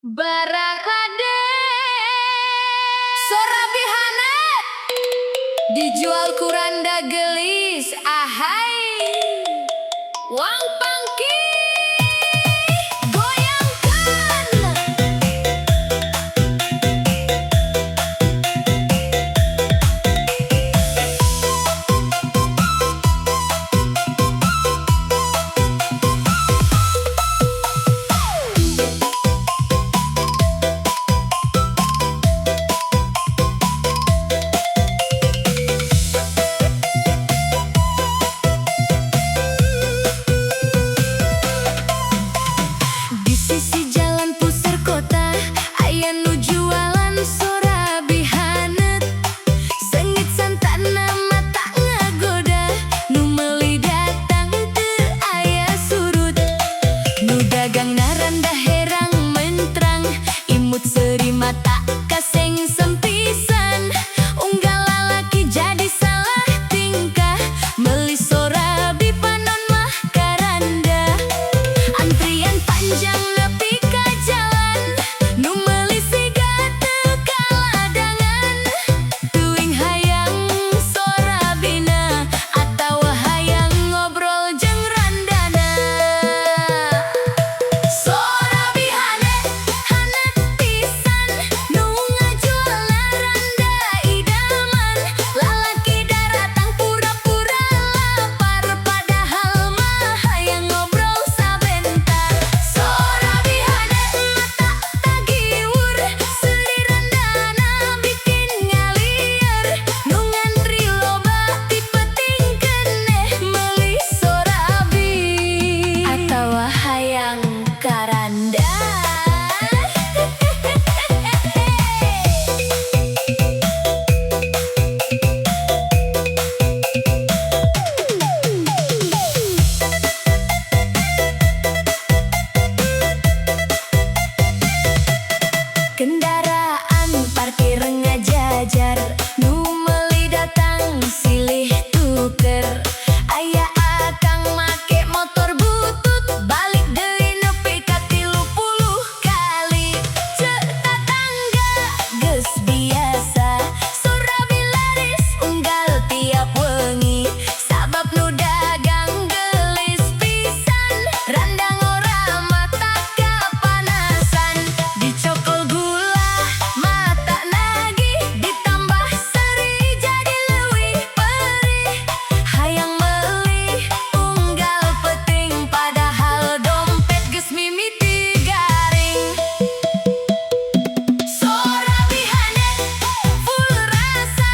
Barakade Sorabihana dijual kuranda gelis ahai Wang Pangki goyangkan sisi jalan pusar kota aya nu jualan sorabihanet sengit santana mata ngagoda nu meuli datang teu aya surut nu dagang naranda herang mentrang imut seuri mata kaseng sempisan unggal lalaki jadi salah tingkah meuli sorabi panon mah karanda antrian panjang nepi ka jalan nu meuli siga teu kaladangan teuing hayang sorabina atawa hayang ngobrol jeung randana sorabihane hanet pisan nu ngajual naranda idaman lalaki daratang pura-pura lapar padahal mah hayang ngobrol sabentar sorabihane mata tagiur seuri randana bikin ngalieur nu ngantri loba tipeting keneh meuli sorabi atawa hayang karanda kendaraan parkir ngajajar nu meuli datang silih tuker aya akang make motor butut balik deui nepi ka 30 kali ceuk tatangga geus biasa sorabi laris unggal tiap wengi sabab nu dagang gelis pisan randang ora mata kapanasan dicokol gula mata nagih ditambah seri jadi leuwih perih hayang meuli unggal peuting padahal dompet geus mimiti garing sorabihane full rasa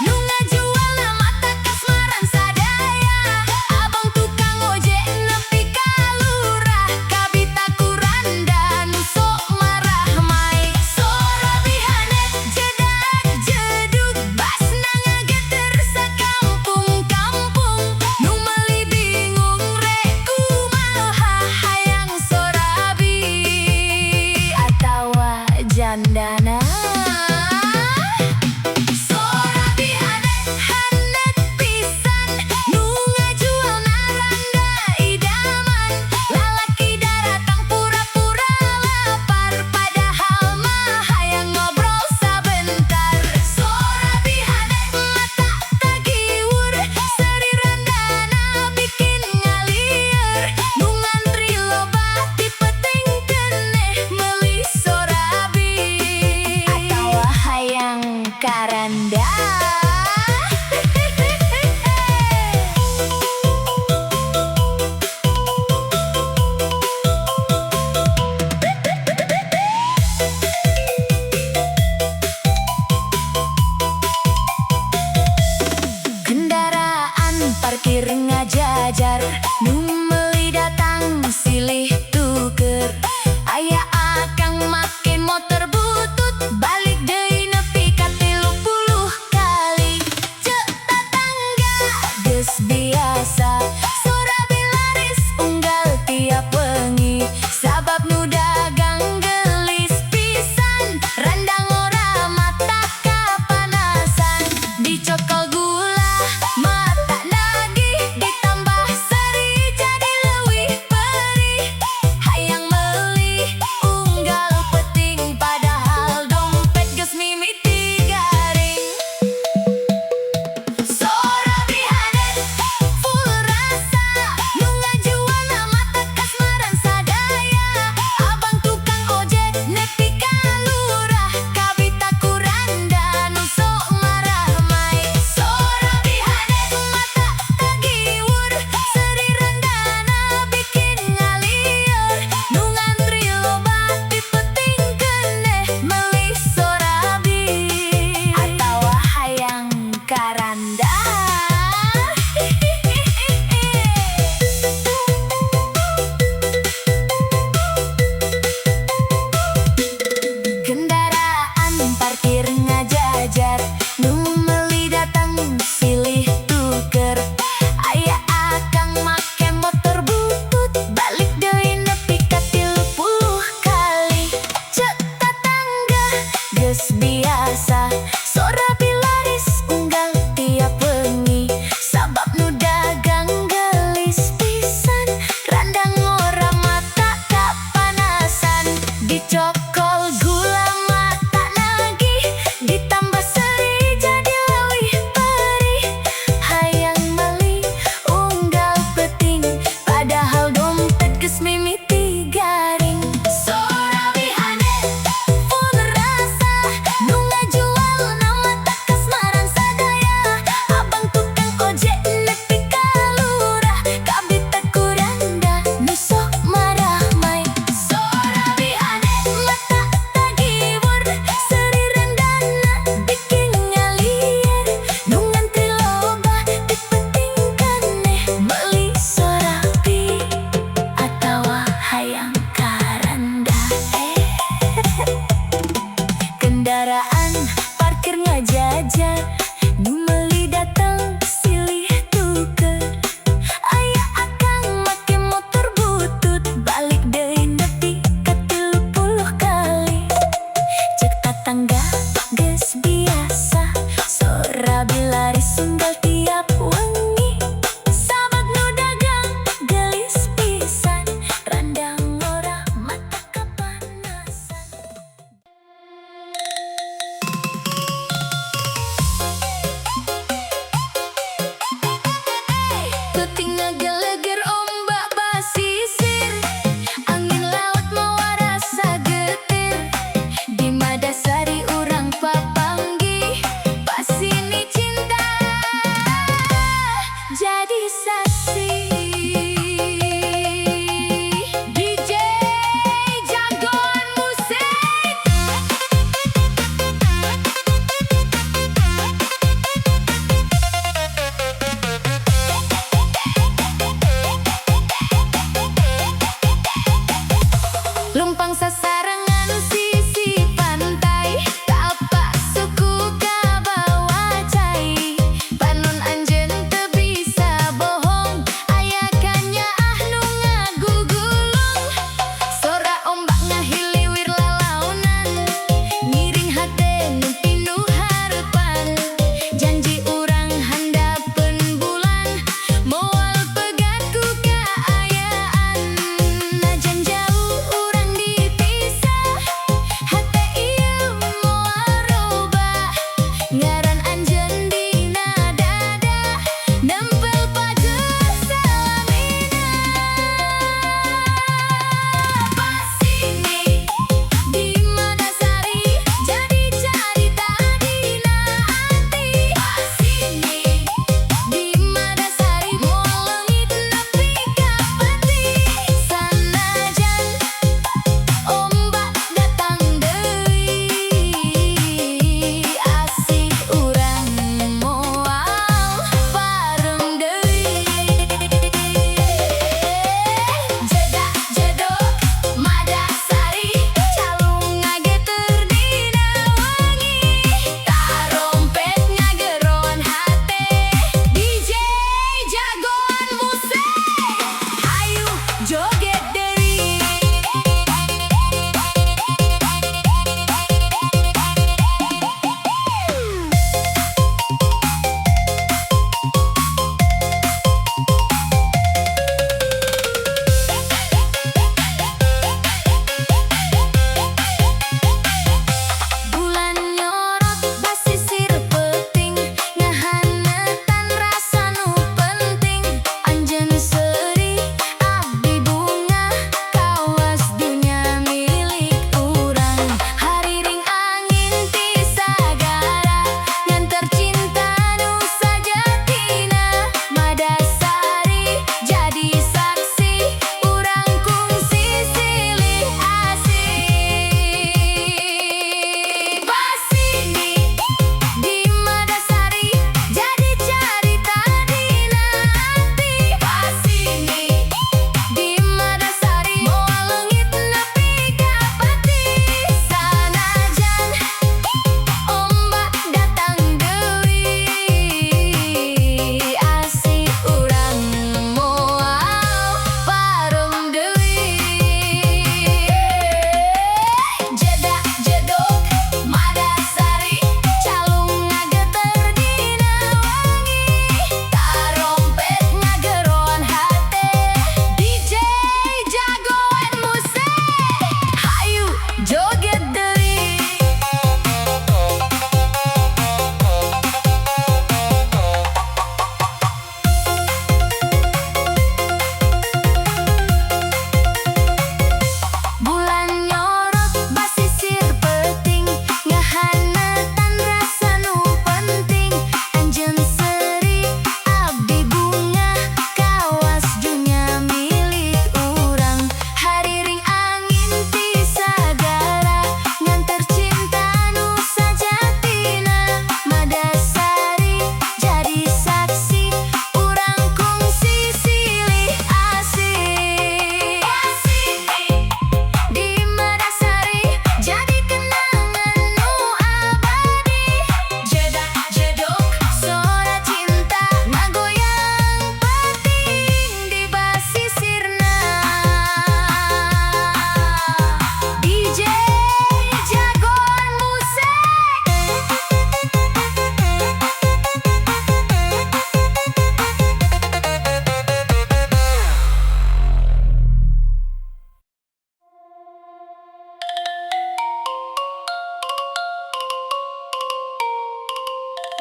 nu ngajual mata kasmaran sadaya abang tukang ojek nepi ka lurah kabita kuranda nu sok marah mai sorabihane jedak jeduk basna ngageter sakampung-kampung nu meuli bingung rek kumaha hayang sorabi atawa jandana sorabihane hanet pisan nu ngajual naranda idaman lalaki daratang pura-pura lapar padahal mah hayang ngobrol sabentar sorabihane mata tagiur seuri randana bikin ngalieur nu ngantri loba tipeting keneh meuli sorabi Dicokol gula mata nagih, ditambah seri jadi leuwih perih. Hayang meuli unggal peuting, padahal dompet geus mimiti garing. Sorabi ane full rasa, nu ngajual nama tak kasmaran sadaya. Abang tukang ojek nepi ka lurah, kabeh teu kuranda nu sok marah mai. Sorabi ane mata tagiwur, seri rendana bikin ngalieur. Nu ngantri loba teu penting keneh, meuli sorabi atawa hayang karanda. Kendaraan parkir ngajajar, nu meuli datang silih tuker. Aya akang make motor butut, balik deui nepi ka 30 kali. Cek tatangga geus biasa, sorabi laris unggal tiap wengi. Sabab nu dagang gelis pisan, randang ora mata kapanasan. Peuting ngageleger ombak basisir, angin laut mawa rasa getir. Di Madasari urang papanggih, pas ini cinta jadi saksi. DJ jagoan musik. Lumpang sasarengan sisi pantai, tapak suku ka bawah cai. Panon anjeun teu bisa bohong, aya kanya ah nu ngagugulung. Sora ombak ngahiliwir lalaunan, ngiring hate nu pinuh harepan. Janji urang handapeun bulan, moal pegat ku kaayaan. Najan jauh urang dipisah,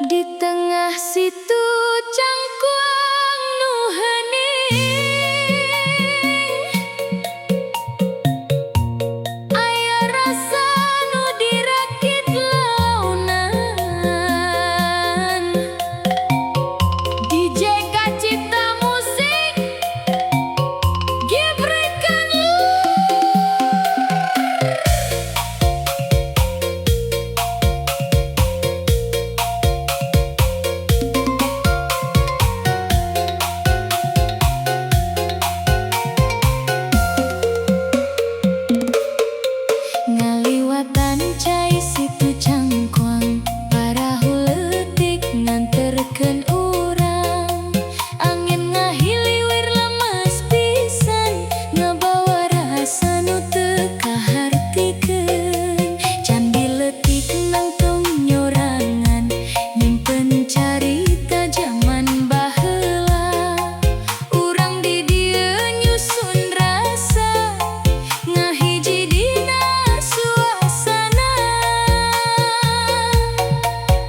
Di tengah situ cangkuang nu heuning, aya rasa nu dirakit launan. DJ Kacipta Musik gebrekan ngaliwatan cai situ cangkuang, parahu leutik nganterkeun urang. Angin ngahiliwir lemes pisan, ngabawa rasa nu teu kahartikeun. Can dileutik nangtung nyorangan, nyimpen carita jaman baheula. Urang di dieu nyusun rasa, ngahiji dina suasana.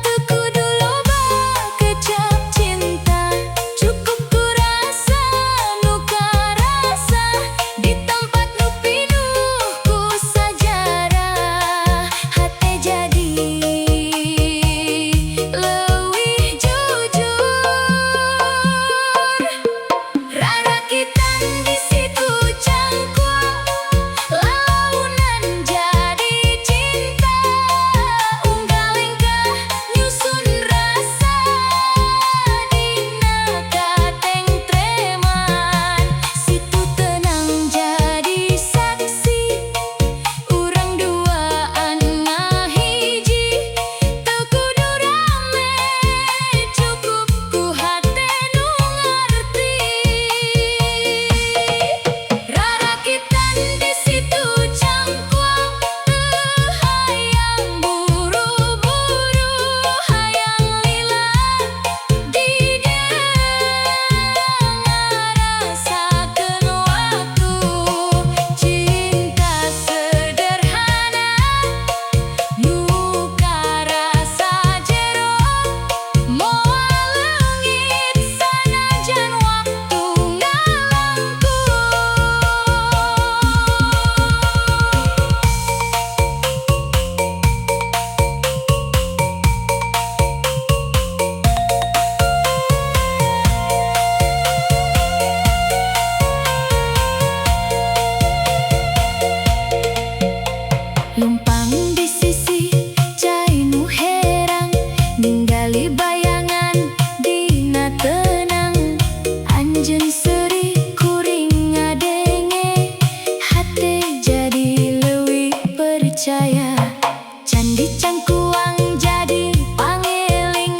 Teu kudu loba kecap cinta, cukup ku rasa nu karasa. Di tempat nu pinuh ku sajarah, hate jadi leuwih jujur. Rarakitan di situ cangkuang, launan jadi cinta. Unggal lengkah nyusun rasa, dina katengtreman. Situ tenang jadi saksi, urang duaan ngahiji. Teu kudu rame, cukup ku hate nu ngarti. Rarakitan di situ cangkuang, hayang buru-buru, hayang lila di dieu ngarasakeun waktu. Cinta sederhana nu karasa jero, moal leungit sanajan waktu ngalangkung. Lumpang di sisi cai nu herang, ninggali bayangan dina tenang. Anjeun seuri kuring ngadenge, hate jadi leuwih percaya. Candi cangkuang jadi pangeling,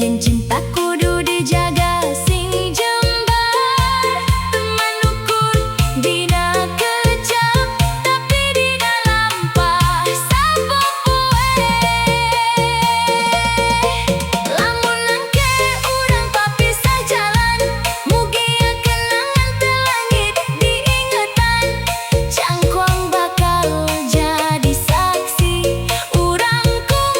yen cinta kudu dijaga sing jembar. Teman ukur dina kecap, tapi dina lampah sapopoe. Lamun engke urang papisah jalan, mugia kenangan teu langit diingetan. Cangkuang bakal jadi saksi, urang kumaha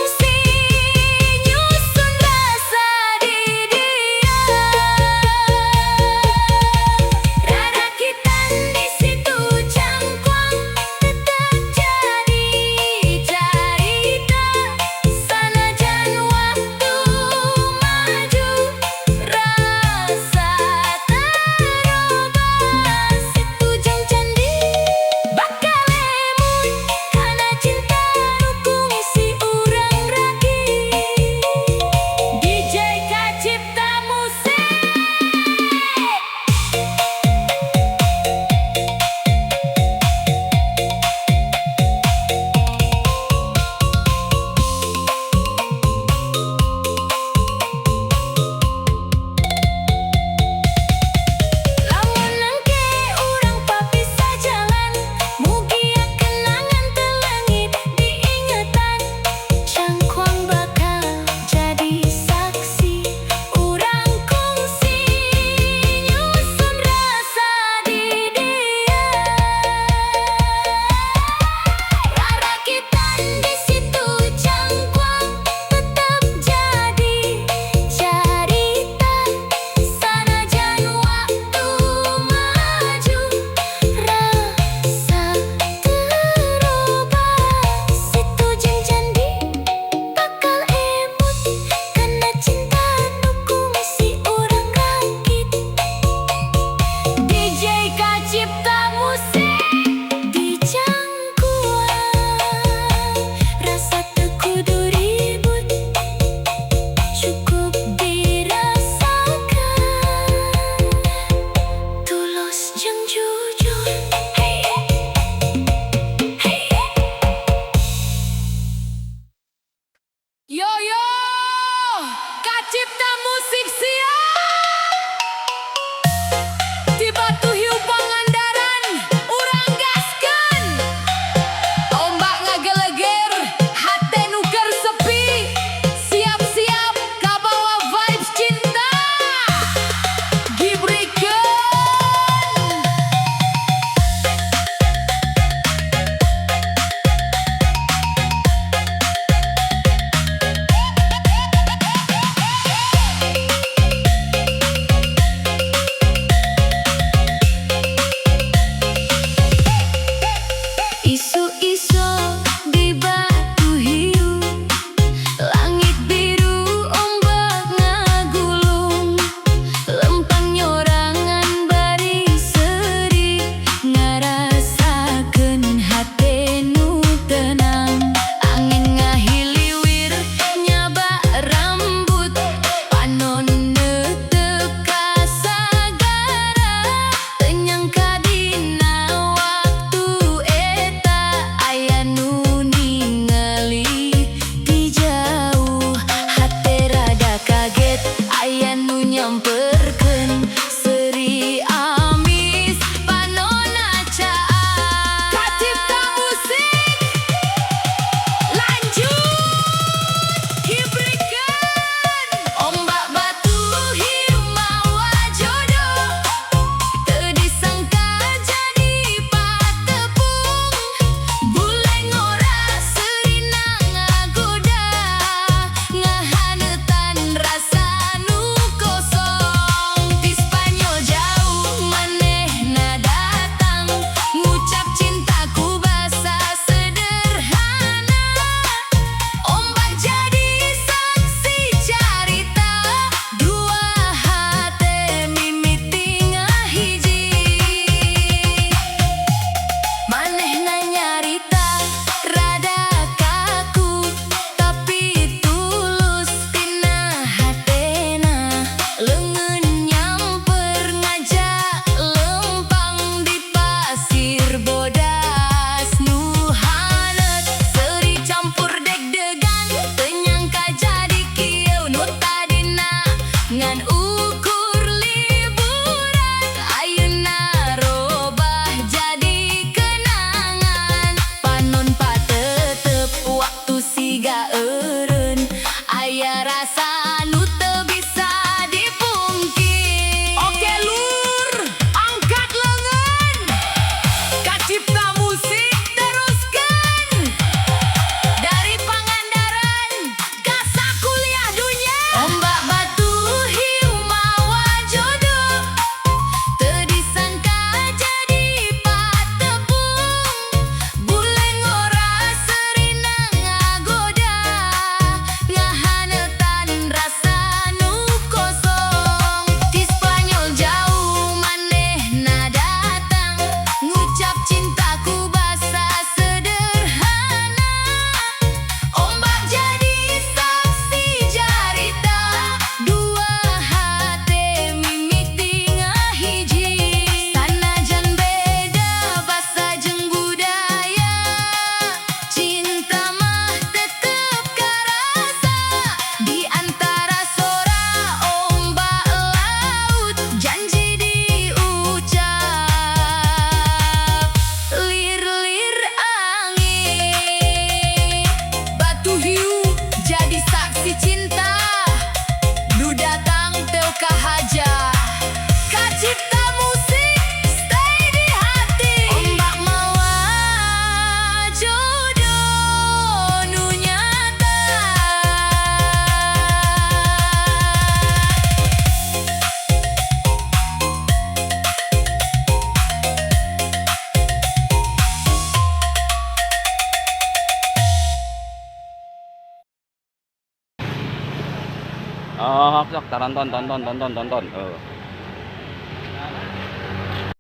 sok sok tonton tonton tonton tonton.